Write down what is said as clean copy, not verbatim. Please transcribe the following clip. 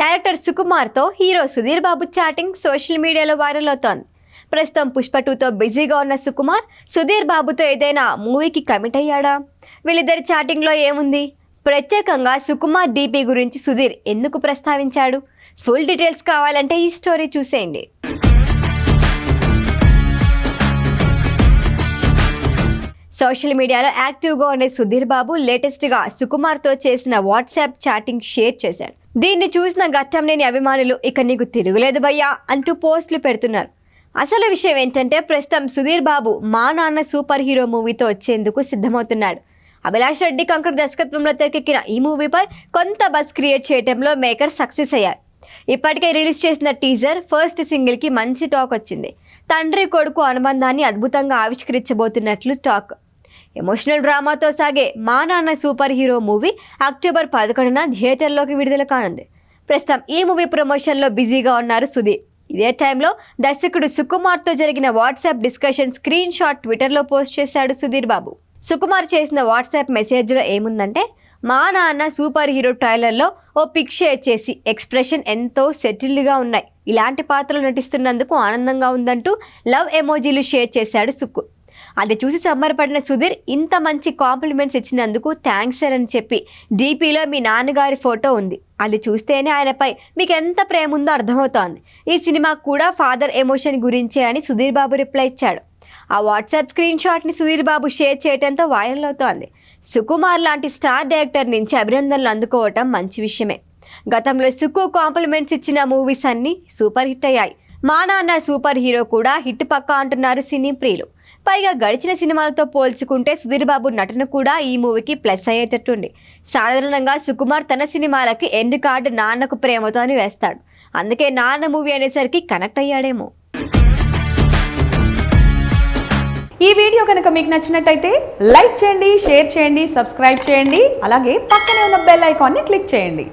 Director సుకుమార్తో hero Sudheer Babu chatting social మీడియాలో viral అవుతోంది. ప్రస్తుతం పుష్ప 2తో బిజీగా ఉన్న సుకుమార్ సుధీర్ బాబుతో ఏదైనా మూవీకి కమిట్ అయ్యాడా? వీళ్ళిద్దరి చాటింగ్లో ఏముంది? ప్రత్యేకంగా సుకుమార్ డీపీ గురించి సుధీర్ ఎందుకు ప్రస్తావించాడు? ఫుల్ డీటెయిల్స్ కావాలంటే ఈ స్టోరీ చూసేయండి. సోషల్ మీడియాలో యాక్టివ్గా ఉండే సుధీర్ బాబు లేటెస్ట్గా సుకుమార్తో చేసిన వాట్సాప్ చాటింగ్ షేర్ చేశాడు. దీన్ని చూసిన ఘట్టంనేని అభిమానులు ఇక నీకు తిరుగులేదు భయ్యా అంటూ పోస్టులు పెడుతున్నారు. అసలు విషయం ఏంటంటే ప్రస్తుతం సుధీర్ బాబు మా నాన్న సూపర్ హీరో మూవీతో వచ్చేందుకు సిద్ధమవుతున్నాడు. అభిలాష్ రెడ్డి కంకర్ దర్శకత్వంలో తెరకెక్కిన ఈ మూవీపై కొంత బజ్ క్రియేట్ చేయడంలో మేకర్ సక్సెస్ అయ్యారు. ఇప్పటికే రిలీజ్ చేసిన టీజర్ ఫస్ట్ సింగిల్కి మంచి టాక్ వచ్చింది. తండ్రి కొడుకు అనుబంధాన్ని అద్భుతంగా ఆవిష్కరించబోతున్నట్లు టాక్. ఎమోషనల్ డ్రామాతో సాగే మా నాన్న సూపర్ హీరో మూవీ అక్టోబర్ 11న థియేటర్లోకి విడుదల కానుంది. ప్రస్తుతం ఈ మూవీ ప్రమోషన్లో బిజీగా ఉన్నారు సుధీర్. ఇదే టైంలో దర్శకుడు సుకుమార్తో జరిగిన వాట్సాప్ డిస్కషన్ స్క్రీన్ షాట్ ట్విట్టర్లో పోస్ట్ చేశాడు సుధీర్ బాబు. సుకుమార్ చేసిన వాట్సాప్ మెసేజ్లో ఏముందంటే, మా నాన్న సూపర్ హీరో ట్రైలర్లో ఓ పిక్ షేర్ చేసి ఎక్స్ప్రెషన్ ఎంతో సెటిల్డ్గా ఉన్నాయి, ఇలాంటి పాత్రలు నటిస్తున్నందుకు ఆనందంగా ఉందంటూ లవ్ ఎమోజీలు షేర్ చేశాడు సుక్కు. అది చూసి సంబరపడిన సుధీర్ ఇంత మంచి కాంప్లిమెంట్స్ ఇచ్చినందుకు థ్యాంక్స్ సార్ అని చెప్పి డీపీలో మీ నాన్నగారి ఫోటో ఉంది, అది చూస్తేనే ఆయనపై మీకు ఎంత ప్రేమ ఉందో అర్థమవుతోంది. ఈ సినిమా కూడా ఫాదర్ ఎమోషన్ గురించే అని సుధీర్ బాబు రిప్లై ఇచ్చాడు. ఆ WhatsApp screen షాట్ని Sudheer Babu share చేయడంతో వైరల్ అవుతోంది. సుకుమార్ లాంటి స్టార్ డైరెక్టర్ నుంచి అభినందనలు అందుకోవటం మంచి విషయమే. గతంలో సుకు కాంప్లిమెంట్స్ ఇచ్చిన మూవీస్ అన్నీ సూపర్ హిట్ అయ్యాయి. మా నాన్న సూపర్ హీరో కూడా హిట్ పక్కా అంటున్నారు సినీ ప్రియులు. పైగా గడిచిన సినిమాలతో పోల్చుకుంటే సుధీర్ బాబు నటన కూడా ఈ మూవీకి ప్లస్ అయ్యేటట్టుంది. సాధారణంగా సుకుమార్ తన సినిమాలకి ఎండ్ కార్డు నాన్నకు ప్రేమతో అని వేస్తాడు. అందుకే నాన్న మూవీ అనేసరికి కనెక్ట్ అయ్యాడేమో. ఈ వీడియో కనుక మీకు నచ్చినట్టయితే లైక్ చేయండి, షేర్ చేయండి, సబ్స్క్రైబ్ చేయండి. అలాగే పక్కనే ఉన్న బెల్ ఐకాన్ని క్లిక్ చేయండి.